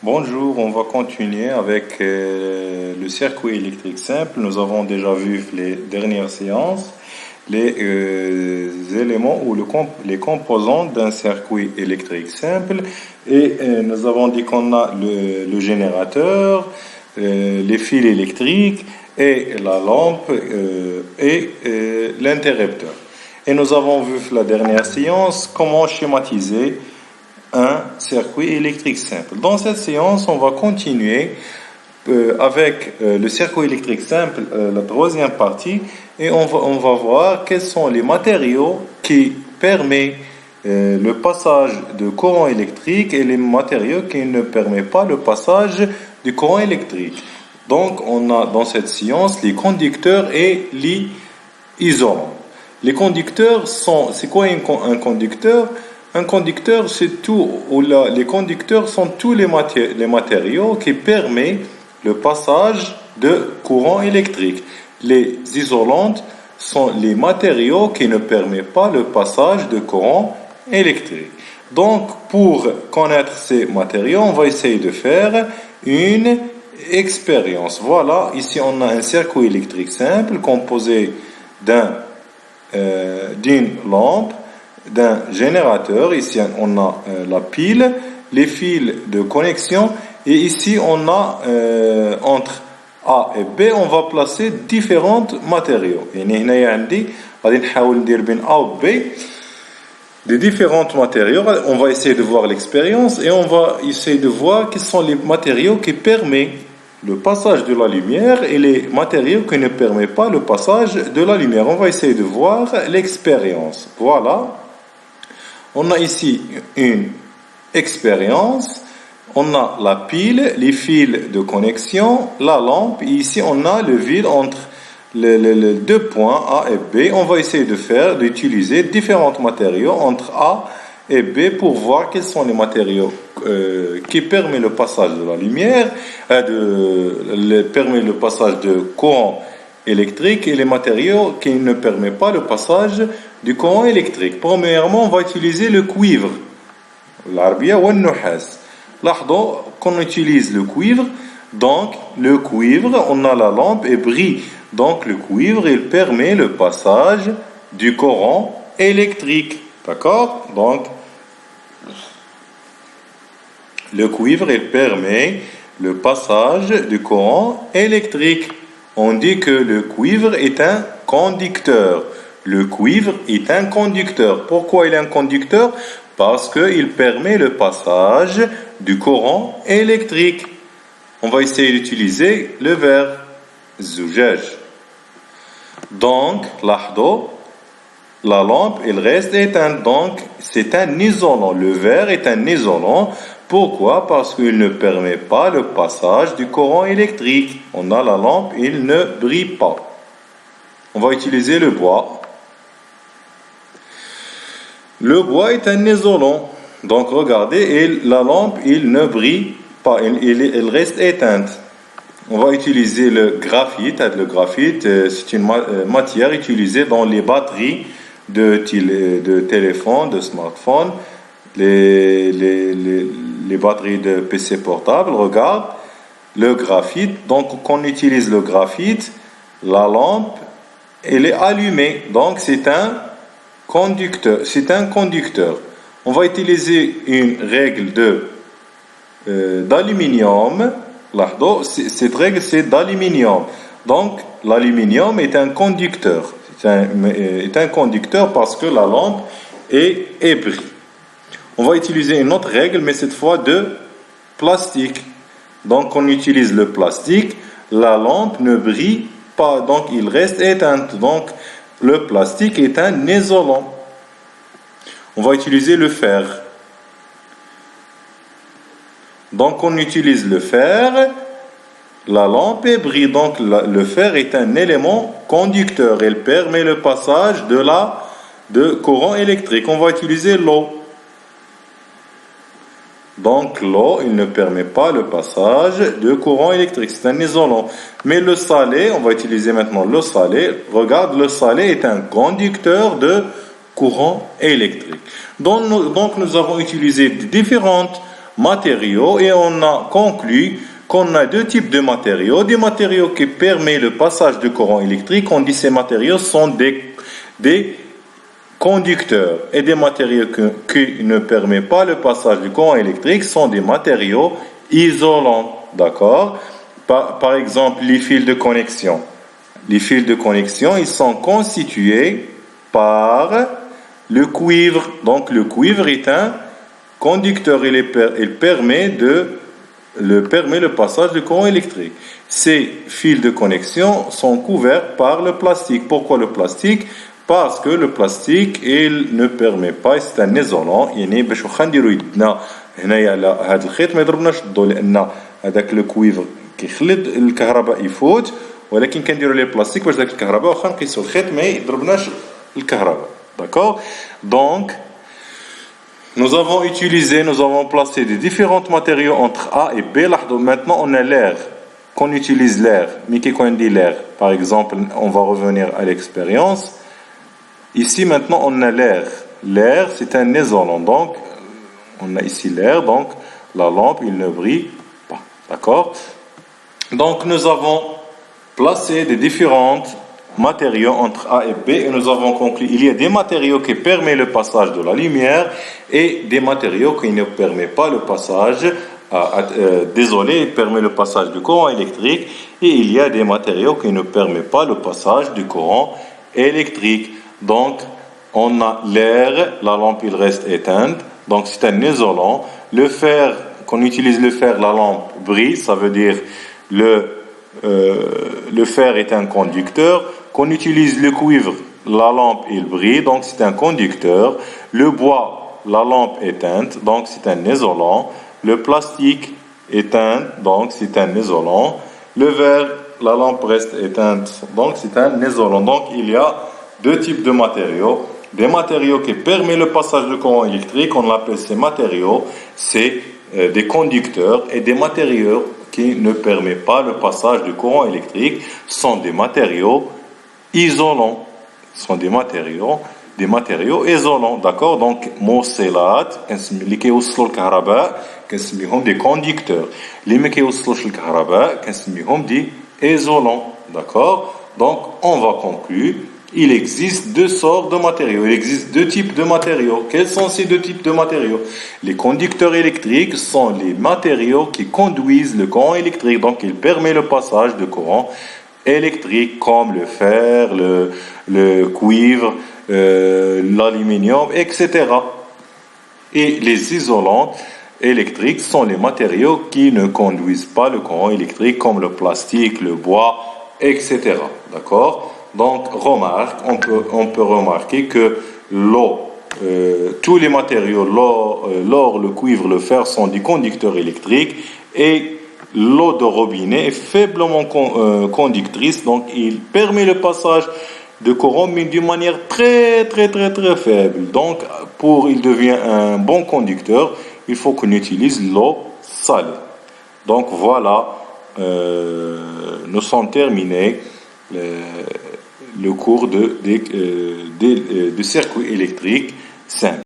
Bonjour, on va continuer avec le circuit électrique simple. Nous avons déjà vu les dernières séances, les éléments ou les composants d'un circuit électrique simple. Et nous avons dit qu'on a le générateur, les fils électriques et la lampe et l'interrupteur. Et nous avons vu la dernière séance comment schématiser un circuit électrique simple. Dans cette séance, on va continuer avec le circuit électrique simple, la troisième partie, et on va voir quels sont les matériaux qui permettent le passage de courant électrique et les matériaux qui ne permettent pas le passage du courant électrique. Donc, on a dans cette séance les conducteurs et les isolants. Les conducteurs c'est quoi un conducteur? Un conducteur, c'est tout, les conducteurs sont tous les matériaux qui permettent le passage de courant électrique. Les isolantes sont les matériaux qui ne permettent pas le passage de courant électrique. Donc, pour connaître ces matériaux, on va essayer de faire une expérience. Voilà, ici on a un circuit électrique simple composé d'une lampe, d'un générateur. Ici on a la pile, les fils de connexion, et ici on a entre A et B on va placer différents matériaux. يعني هنا عندي غادي نحاول ندير بين A و B des différents matériaux. On va essayer de voir l'expérience et on va essayer de voir quels sont les matériaux qui permettent le passage de la lumière et les matériaux qui ne permettent pas le passage de la lumière. On va essayer de voir l'expérience. Voilà. On a ici une expérience, on a la pile, les fils de connexion, la lampe, et ici on a le vide entre les deux points A et B. On va essayer d'utiliser différents matériaux entre A et B pour voir quels sont les matériaux qui permettent le passage de la lumière, permet le passage de courant électrique et les matériaux qui ne permettent pas le passage du courant électrique. Premièrement, on va utiliser le cuivre. L'arbia ou le nuhas. لاحظوا qu'on utilise le cuivre. Donc, le cuivre, on a la lampe et brille. Donc, le cuivre, il permet le passage du courant électrique. D'accord? Donc, le cuivre, il permet le passage du courant électrique. On dit que le cuivre est un conducteur. Le cuivre est un conducteur. Pourquoi il est un conducteur? Parce qu'il permet le passage du courant électrique. On va essayer d'utiliser le verre. Zoujaj. Donc, l'ahdo, la lampe, il reste éteinte. Donc, c'est un isolant. Le verre est un isolant. Pourquoi? Parce qu'il ne permet pas le passage du courant électrique. On a la lampe, il ne brille pas. On va utiliser le bois. Le bois est un isolant. Donc regardez, la lampe, il ne brille pas, il reste éteinte. On va utiliser le graphite. Le graphite, c'est une matière utilisée dans les batteries de téléphone, de smartphone, les batteries de PC portable. Regarde, le graphite. Donc quand on utilise le graphite, la lampe, elle est allumée. Donc c'est un conducteur. On va utiliser une règle d'aluminium. Cette règle, c'est d'aluminium. Donc, l'aluminium est un conducteur. Est un conducteur parce que la lampe est brille. On va utiliser une autre règle, mais cette fois de plastique. Donc, on utilise le plastique. La lampe ne brille pas, donc il reste éteinte. Donc, le plastique est un isolant. On va utiliser le fer. Donc, on utilise le fer. La lampe brille. Donc, le fer est un élément conducteur. Il permet le passage de courant électrique. On va utiliser l'eau. Donc, l'eau, il ne permet pas le passage de courant électrique. C'est un isolant. Mais le salé, on va utiliser maintenant le salé. Regarde, le salé est un conducteur de courant électrique. Donc, nous avons utilisé différentes matériaux et on a conclu qu'on a deux types de matériaux. Des matériaux qui permettent le passage de courant électrique. On dit que ces matériaux sont des conducteurs. Et des matériaux qui ne permettent pas le passage du courant électrique sont des matériaux isolants. D'accord? Par exemple, les fils de connexion. Les fils de connexion, ils sont constitués par le cuivre. Donc, le cuivre est un conducteur. Il permet le passage du courant électrique. Ces fils de connexion sont couverts par le plastique. Pourquoi le plastique? Parce que le plastique, il ne permet pas, c'est un isolant. يعني باش واخا نديرو يدنا هنايا على هذا الخيط ما يضربناش الضوء لان هذاك الكويفر كيخلي الكهرباء يفوت ولكن كنديرو ليه البلاستيك باش داك الكهرباء واخا نقيسو الخيط ما يضربناش الكهرباء. D'accord? Donc nous avons placé des différents matériaux entre A et B. Maintenant, on a l'air. Qu'on utilise l'air. Mais quand on dit l'air, par exemple, on va revenir à l'expérience. Ici, maintenant, on a l'air. L'air, c'est un isolant. Donc, on a ici l'air. Donc, la lampe, il ne brille pas. D'accord? Donc, nous avons placé des différents matériaux entre A et B et nous avons conclu il y a des matériaux qui permettent le passage de la lumière et des matériaux qui ne permettent pas le passage il permet le passage du courant électrique et il y a des matériaux qui ne permettent pas le passage du courant électrique. Donc on a l'air, la lampe il reste éteinte, donc c'est un isolant. Le fer, qu'on utilise le fer, la lampe brille, ça veut dire le fer est un conducteur. Qu'on utilise le cuivre, la lampe il brille, donc c'est un conducteur. Le bois, la lampe éteinte, donc c'est un isolant. Le plastique éteint, donc c'est un isolant. Le verre, la lampe reste éteinte, donc c'est un isolant. Donc il y a deux types de matériaux. Des matériaux qui permettent le passage du courant électrique, on appelle ces matériaux, c'est des conducteurs, et des matériaux qui ne permettent pas le passage du courant électrique sont des matériaux isolants. Sont des matériaux isolants. D'accord? Donc, موصلات اللي كيوصلوا الكهرباء كنسميهم des conducteurs. اللي ما كيوصلوش الكهرباء كنسميهم des isolants. D'accord? Donc, on va conclure. Il existe deux sortes de matériaux. Il existe deux types de matériaux. Quels sont ces deux types de matériaux? Les conducteurs électriques sont les matériaux qui conduisent le courant électrique. Donc, ils permettent le passage de courant électrique comme le fer, le cuivre, l'aluminium, etc. Et les isolants électriques sont les matériaux qui ne conduisent pas le courant électrique comme le plastique, le bois, etc. D'accord? Donc, on peut remarquer que l'eau, tous les matériaux, l'or, le cuivre, le fer sont des conducteurs électriques et l'eau de robinet est faiblement conductrice, donc il permet le passage de courant, mais d'une manière très, très, très, très faible. Donc, il devient un bon conducteur, il faut qu'on utilise l'eau salée. Donc, voilà, nous sommes terminés le cours de circuit électrique simple.